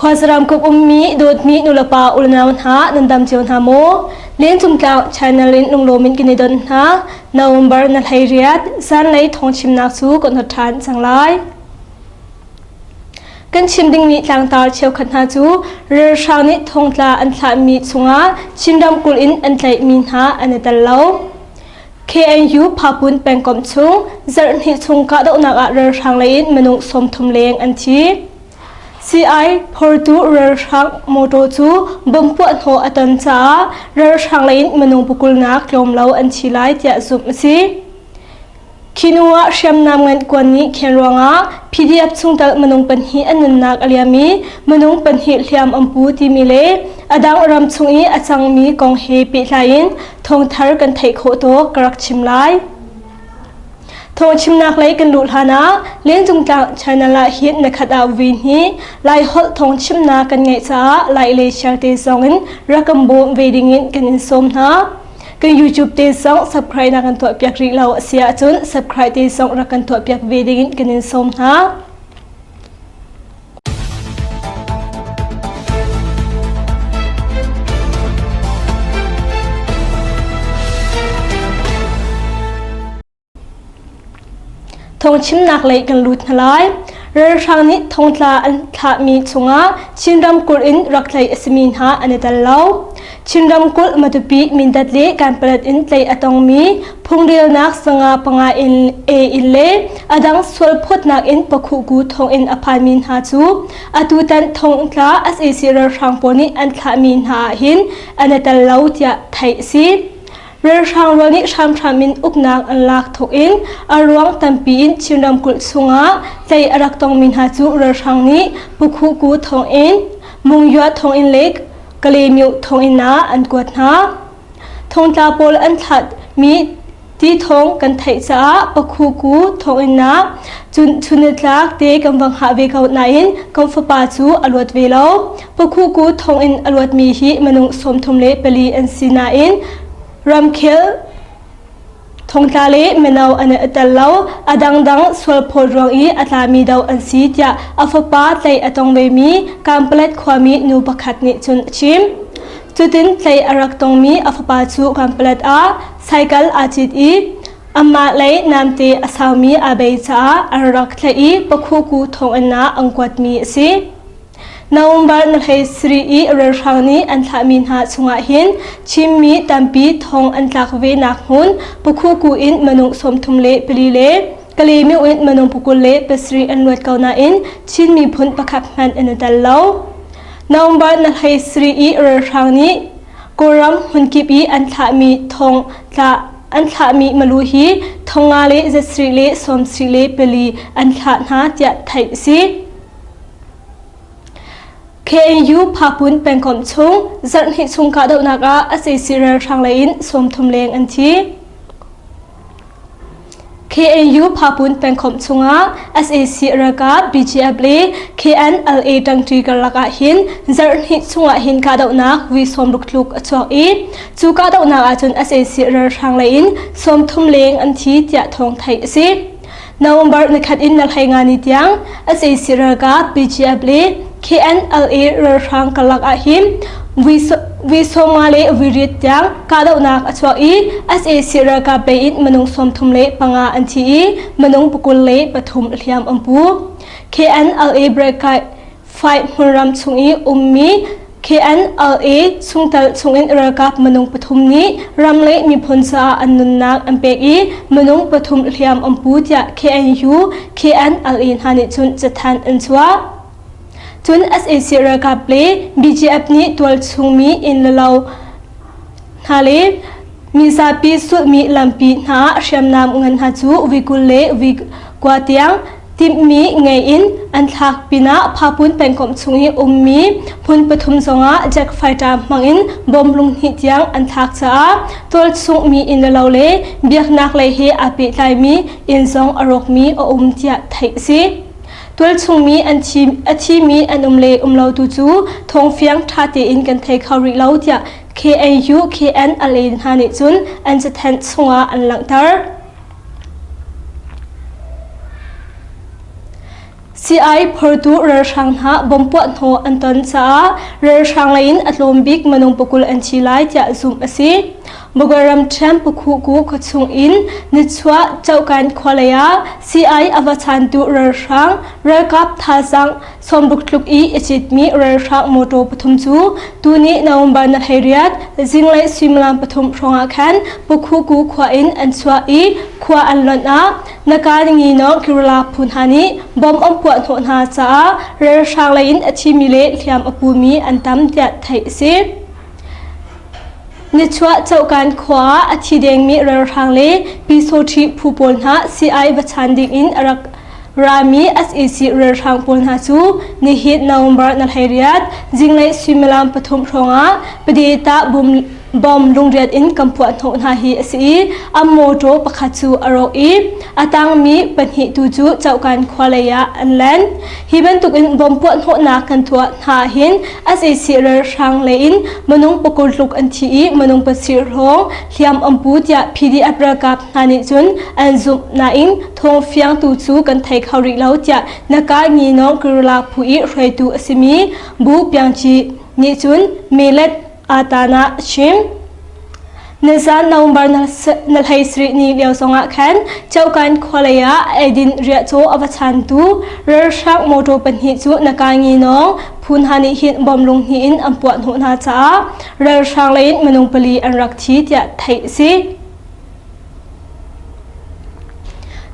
ควาสรามกุบมีโดดมีนุลปาอุลนาวันหานันดำเจียวนาโมเลี้ยงจุ่มกลางชายนาลินลงโลมินกินในดนหานาวบาร์นัลไฮเรียดซันไลทองชิมนักสู้ก่อนทดทานสังไลกันชิมดิ่งมีทางตาเชียวขันหาจูเรือชาวนิทงตาอันทามีสุงาชิมดำกุลินอันไลมีหาอันตะเล่าKNU พาปุนเป็นกอมชุงจะหิชงกาดนักเรือชางเลนมนุษย์สมทุมเลงอันที CI พอร์ตูเรือชางโมโตจูบ่มปวดหัวอันจ้าเรือชางเลนมนุษย์ปุกุลนักยอมเล่าอันทีไลเดียสุมซีคินัวเชื่อมนำเงินกวนนี้เขียนรังอ่ะ PDF ชุงตักมนุษย์เป็นหีอันนักอเลียมีมนุษย์เป็นหีเลียมอัมพูที่มีเล่อดังรำชุงอีอาจังมีกองเฮปิไลน์ทงทาร์กันไทยโคโตกรักชิมไลทงชิมนักไลกันลุลานะเลี้ยงจุงจังชนะละฮิตในขัดอาวินฮีไลฮอลทงชิมนักกันไงจ้าไลเลเชลเตซองอินรักำโบเวดิงินกันอินสมนะกัน YouTube เตซอง subscribe นักกันตัวเปียกรีเราเสียจน subscribe เตซองรักกันตัวเปียกเวดิงินกันอินสมนะทงชิมนักเลยกันลุดนลายเรือชางนี้ทงตาอันทามีชงาชินรำกุลอินรักเลยสมินหาอันเดลเล่าชินรำกุลมาตุปีมินดัดเล่การเปิดอินเลยอตองมีพุงเรียวนักสงาปงาอินอินเล่อดังสวลพุดนักอินปะคุกูทงอินอภัยมินหาจูอตุตันทงตาเอซีเรือชางปนิอันทามินหาหินอันเดลเล่าจะไทยซีเรือชางรนิชามชามินอุกนักอันลักทุกอินอารวงตัมปีอินชินรำกุลสุงาใจรักตองมินหาจูเรือชางนี้ปุคุกูทองอินมุงยัวทองอินเล็กกะเลมิวทองอินนาอันกวดนาทองตาโปลอันทัดมีที่ทองกันไทยจ้าปุคุกูทองอินนาจุนชุนลักเตกำวังหาเวกาวนาอินกำฟปาจูอลวดเวลาปุคุกูทองอินอลวดมีฮีมนุงสมทุมเลเปลีอันซีนาอินรัมเคลทงทาเลเมนาวอันเอตเลาอดังดังสวลโพรองอีอัตลามีดาวอันซีตยาอัฟปาไลอตองเวมีการเปล็ดความมีนูปขัดนิจุนชิมจุดินไลอรักตองมีอัฟปาจูการเปล็ดอาไซคัลอาจิตอีอามาไลนามเตอสามีอาเบยจ้าอรักไลอีปะคูกูทงอันนาอังกวดมีสินาวบาร์นัลไฮสรีอีเรือชางนี้อันทามินหาสุงาหินชิมมีตัมปีทองอันลักเวนักหุนปุคุกูอินมนุงสมทุมเลปลีเลกะเลมิวอินมนุงปุกุเลเปสรีอันลวดเกานาอินชินมีพุนประคับมันอันดัลเลานาวบาร์นัลไฮสรีอีเรือชางนี้กุรัมหุนกิบีอันทามีทองตาอันทามีมลูฮีทองอาเลเจสรีเลสมสรีเลปลีอันทานาจะไทยซีKNU พาปุนเป็นกอมชงจันหิชงกาดนักอาศัยสิเรือชางเลนสมทุมเลงอันที KNU พาปุนเป็นกอมชงอาศัยสิเรือกา BGF เล KNLA ดังทีกันลักหินจันหิชงหินกาดนักวิสมลุกลุกจอกอีจูกาดนักจนอาศัยสิเรือชางเลนสมทุมเลงอันทีจะทองไทยสินาวบาร์นักขัดอินนักให้งานนิดยังอาศัยสิเรือกา BGF เลKNLA เรือชางกลักอาหิมวิสมาเลวิริตยังกาดนักจวอี SAC เรือกาเปอินมนุงสมทุมเลปังอาอันทีมนุงปุกุลเลปฐุมเลียมอัมพู KNLA เบรกไฟมุรำชุงอีมี KNLA ชุงตัลชุงอินเรือกาบมนุงปฐุมนี้รำเลมีพลสาอันนุนนักอันเปอีมนุงปฐุมเลียมอัมพูจะ KNU KNLA ฮานิจุนจะทันอันชัวจน SAC เรือกาเปล BGF นี้ตัวชุงมีอินเลาฮาเลมีซาปีสุมีลำปีนาเชียมนามเงินฮัจูวิกุเลวิกวาเตียงติมีไงอินอันทักปีนาพาปุนเป็นกอมชุงฮีมีพุนปฐุมสงะแจ็คไฟตามมังอินบอมลุงหิตยังอันทักจ้าตัวชุงมีอินเลาเลเบียกนักเลยเฮอาปิไลมีอินซองอรกมีเจียไทยซีตัวชงมีอันชีมีอันเลลาวตูจูทงเฟียงท่าเตอินกันเทคาริลาวเดีย KNU KNLA ฮานิจุนอันจะแทนชงอันหลังตาร์ CI Portu Rashang Ha Bompot Ho Anton Sa Rashang Lain Atlombik Manung Pukul and Chilai Tia Zoom Asi Bogaram Champ Kuku Kotsung In Nitswa Chaukan Kwalaya CI Avatantu Rashang Rakap Thazang Sombuk Luk E Echitmi Rashang Moto Patumzu Tuni Naumbar Nahariat Zinglai Simlam Patum Shonga Khan Pukuku Kwa In and Swa E Kwa Anlona Nakaringi No Kirula Punhani Bom Amput Hona Sa Rashang Lain Achimile Liam Apumi and Tam Tiat Taisi Nichwa Chaukan Kwa Achideng Mi Rarhangle Pisoti Pupolna CI Vachanding in Arak Rami as AC Rarhang Polnasu Nihit Naumbar Nalhariat Zinglai Similam Patum Shonga Pedita Bom Lungriat in Kampuat Honhahi Si Amoto Pakatsu Aroi Atang Mi Panhi Tuju Chaukan Kwalaya and Land Hiban took in Bompot Hona Kantua Hahin as AC Rarhang Lain Manung Pokol Luk and Ti Manung Pasir Hong Liam Amputia PD Abrakap Nanijun and Zum Nain Thong Fiang Tuju can take Hauri Lautia Naka Nino Kurula Pui Retu Asimi Bu Piangchi Nijun Milet Atana Chim Nizan Naumbar Nalhai Sri Ni Liao Songa Khan Chaukan Kwalaya Edin Riato Avatantu Rarshak Moto Panhitu Nakangi Nong Punhani Hit Bomlung Hin Ampuat Hona Cha Rarshak Lain Manung Pali and Rakti Tia Taisi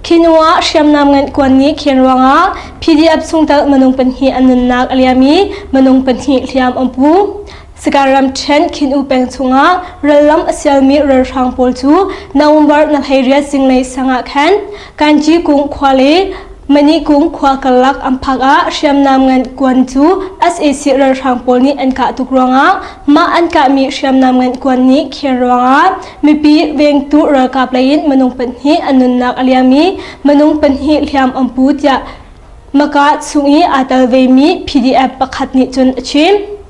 Kinwa Shamnam Ngan Kwani Kienwanga PDF Sungtal Manung Panhi Anunak Aliami Manung Panhi Liam Ampu Sekaram Chen Kin Upeng Tunga Ralam Asyalmi Rarhang Poltu Naumbar Nalhairia Singlai Sanga Khan Kanji Kung Kwale Mani Kung Kwa Kalak Ampaga Shamnam Ngan Kwantu SAC Rarhang Polni Anka Tukranga Ma Anka Mi Shamnam Ngan Kwani Kienwanga Mipi Vengtu Rakap Lain Manung Panhi Anunak Aliami Manung Panhi Liam Amputia Maka Tsungi Atal Vemi PDF Pakatni Chun Achim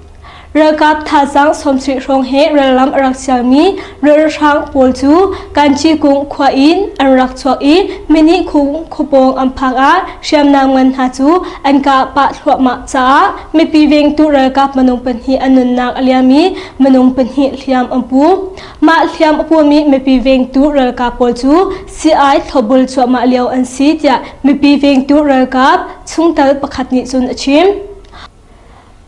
Rakap Thazang Somsri Rong He Ralam Raksyami Rarhang Poltu Kanchi Kung Kwain and Rakchoi Mini Kung Kopong Ampaga Shamnam Ngan Hatu Anka Pat Hwama Cha Mipi Vengtu Rakap Manung Panhi Anunak Aliami Manung Panhi Liam Ampu Ma Liam Apumi Mipi Vengtu Rakap Poltu CI Thobul Chwama Liao and Sitia Mipi Vengtu Rakap Chungtal Pakatni Chun Achim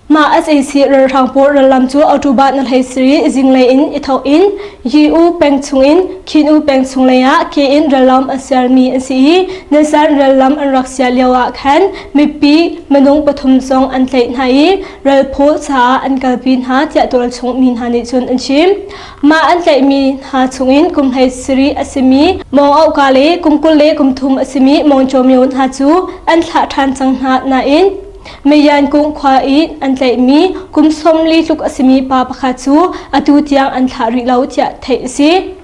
Ma as a si Rarhangpur Ralam Chu Autobat Nalhai Sri Zinglai in Ithau in Yu Peng Chung in Kinu Peng Chung Laya K in Ralam Asyarmi and Si Nasan Ralam and Raksya Liawa Khan Mipi Manung Patum Song and Tlait Nai Ralpo Cha and Kalpin Ha Tiatol Chung Min Hani Chun and Chim Ma and Tlait Min Ha Chung in Kumhai Sri Asimi Mo Aukale Kumkule Kumtum Asimi Mong Chomyon Hatu and Tatan Sang Ha Na in Mayan Kung Kwa In and Tlai Mi Kum Somli Luk Asimi Pa Pakatsu Atu Tiang and Thari Lau Tia Taisi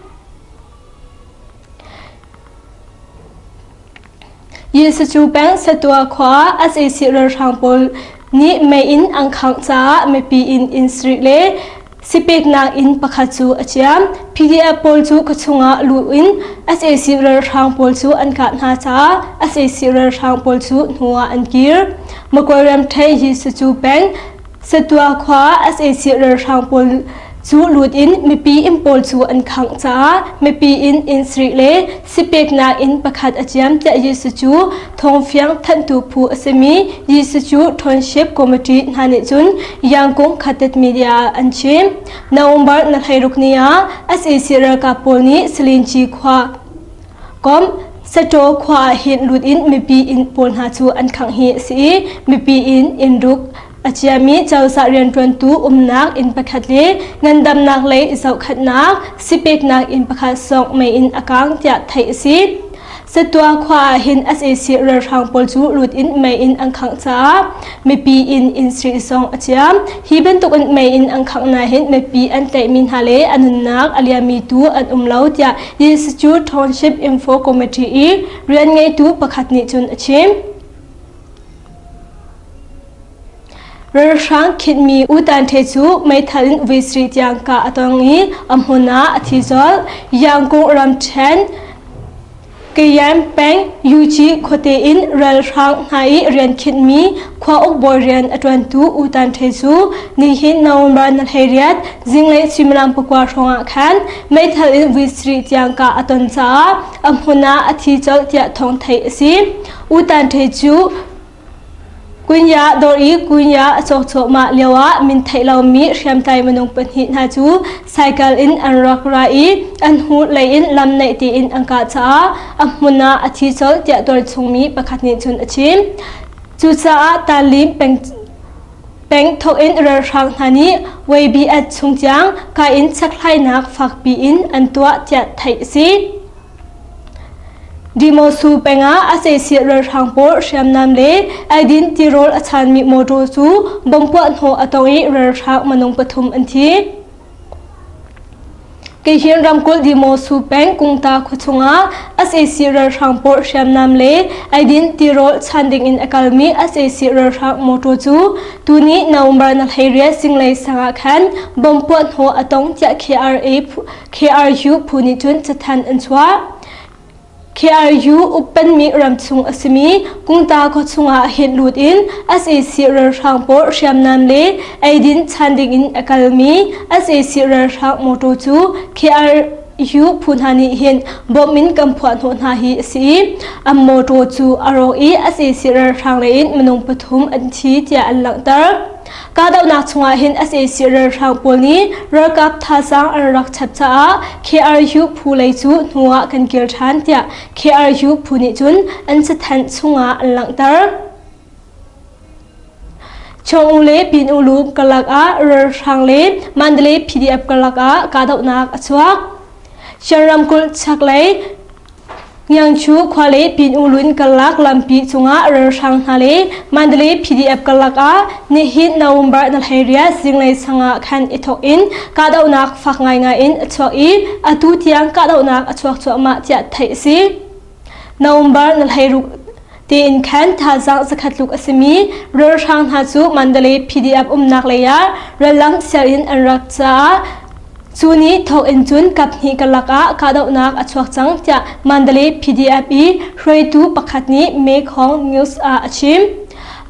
Yesu Peng Satua Kwa as a Sir Rampol Ni May In Angkang Cha Mepi In Street Le Sipek Nang In Pakatsu Achiam PDF Polchu Kachunga Lu In as a Sir Rampolchu and Katna Cha as a Sir Rampolchu Nua and Gear Makoram Thai Yesu Peng Satua Kwa as a Sir Rampol Chu Lut In Mipi In Polchu and Kang Cha Mipi In Street Le Sipek Nang In Pakat Achiam Ta Yesu Thong Fiang Tantu Pu Asemi Yesu Township Committee Hanechun Yangkong Khatet Media and Chim Naumbar Nalhairuknia as a Sir Kapolni Slinchi Kwa Kom Sato Kwa Hin Lut In Mipi In Polhachu and Kang He Si Mipi In Duk Achiami Chausa Rian Tuantu Nak in Pakatli Ngandam Nak Lay Isau Khatnak Sipek Nak in Pakat Song May In Akang Tia Thai Si Satua Kwa Hin as a Sir Rarhang Polchu Lut In May In Angkang Cha Mipi In Street Song Achiam Hiben Tuk In May In Angkang Na Hin Mipi and Tlai Min Hale Anunak Aliami Tu and Umlau Tia Yesu Township Info Committee Rian Ngay Tu Pakatni Chun Achim Rarhang Kidmi Utan Techu May Thalin Visri Tiangka Atongi Amhuna Athizol Yangkong Ramchen กยามแปงยูจีโคเตอินเรลช่างไฮเรียนคิดมีขวาอกบอยเรียนอัตวันตูอุตันเทซูนิหินนาวบานนัลเฮเรียดจิงเลชิมลามปกวาชงอาคันไม่ทันวิสรีที่ยังกาอัตนซาอัมพุนาอธิจลที่ทองไทยสิอุตันเทจูกุญยาดอรีกุญยาโจโจมาเลียวะมินไทยเรามีเชียมไทยมนุษย์ปนินาจูไซเคิลอินอันรักไรอันหูเลยอินลำในตีอินอังกาจ้าอัมมุนาอธิจลเจดอร์ชงมีประคัดนิจุนอชิมจูจ้าตาลิมเป็นทอินเรือช่างนานีเวบีอัดชงจางกาอินสักไลนักฝักปีอินอันตัวเจดไทยสิดีโมสูเป็งอาเซเซียเรือทางโปรเชียมนำเลไอดินติโรลอาจารย์มีโมโตซูบงปวดหัวอตองอีเรือทางมนุงปฐุมอันทีเกี่ยนรำกุลดีโมสูเป็งกุงตาขุชงอาเซเซียเรือทางโปรเชียมนำเลไอดินติโรลชันดิงอินอากามีอาเซเซียเรือทางโมโตซูตัวนี้นาวบานัลเฮเรียสิงเลยสังอาคันบงปวดหัวอตองจาก KRU ผู้นิจุนจะทันอันชัวKRU อุปนิรำชุงอสมีกุงตาก็ชุงอาเห็นลูดอิน SAC เรือทางโปรเชียมนำเลไอดินชันดิงอินอากามี SAC เรือทางโมโตจู KRU พูนานิเห็นบอมินกำพวนหัวนาฮีสีอัมโมโตจูอารอี SAC เรือทางเลนมนุงปฐุมอันชีเจอันหลังเตอร์กาดาวนักชงอาเห็น SAC เรือทางปนี้เรือกับท่าสังอันรักชัดจ้า KRU ผู้เลยจูหัวกันเกิดทันเดีย KRU ผู้นิจุนอันสถานชงอาอันหลังเตอร์ชงอุเลปินอุลูกลักอาเรือทางเลมันเดเล PDF กลักอากาดาวนักอชวักเชนรำกุลชักเลยยังชูควาเลปินอุลุนกลักลำปีจงอาเรือช่างฮาเลมันเดลี PDF กลักอาเนหินนาวบาร์นัลเฮเรียสิงเลยสังอาคันอิทอินกาดาวนักฟักง่ายอินชัวอีอตุที่ยังกาดาวนักชัวชัวมาเจตไทยสินาวบาร์นัลเฮรุตีนคันท่าจังสกัดลูกอสมีเรือช่างฮาจูมันเดลี PDF นักเลยาเรือลังเซลินอันรักษาซูนี้ทอกอินจุนกับนิกลักะกาดาวนักอชวกจังจะมันเดลี PDF ช่วยตูประคัดนี้เมฆของนิวส์อาชิม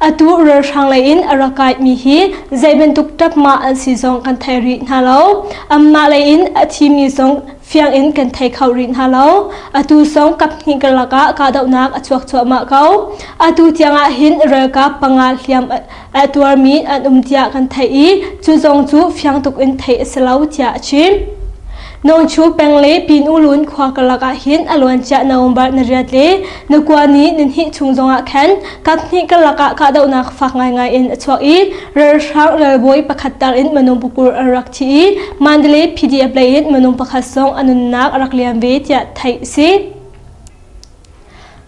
อตูเรือช่างเลยอินอรักายมีฮีใจเป็นตุกตับมาอันซีซองกันไทยรินฮาโลอัมมาเลยอินอทีมีซองเฟียงอินกันไทยเขารินฮาโลอตูซองกับนิกลักะกาดาวนักอชวกชัวมาเขาอตูที่ยังหินเรือกับปังอาเลียมอตัวมีอันเดียกันไทยจูซองจูเฟียงตุกอินไทยสลาวที่อาชิมน้องชูเป็งเล่ปีนอุลุนขวากลักหินอลวนจะนาวบาร์นเรียดเล่นกวานี้นินหิชุงจงอาคันกัดนิกลักกาดาวนักฟักง่ายอินชัวอีเรือช่างเรือบอยประคัดตาลินมนุษย์บุกรักชีมันเดลี PDF เลยอินมนุษย์ประคัดซองอนุนักรักเลียมเวทีไทยสิ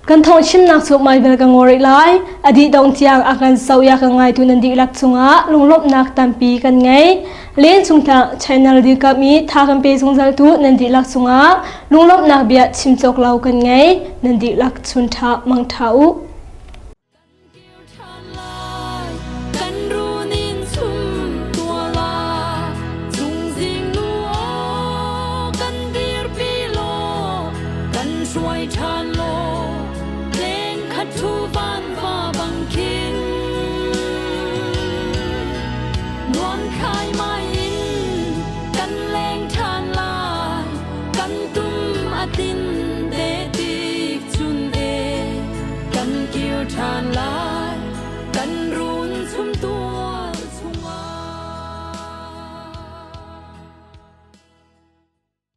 กันทองชิมนักสุมาเบลกังโอริไลอดีตดองเทียงอาการเศร้ายากันไงตุนันดีลักจุงะลุงลบนักตัมปีกันไงเล่นจุงทางชแนลดีกับมีทากันเปซุงจัลตุนันดีลักจุงะลุงลบนักเบียชิมจอกเล่ากันไงนันดีลักชุนทามังเท้า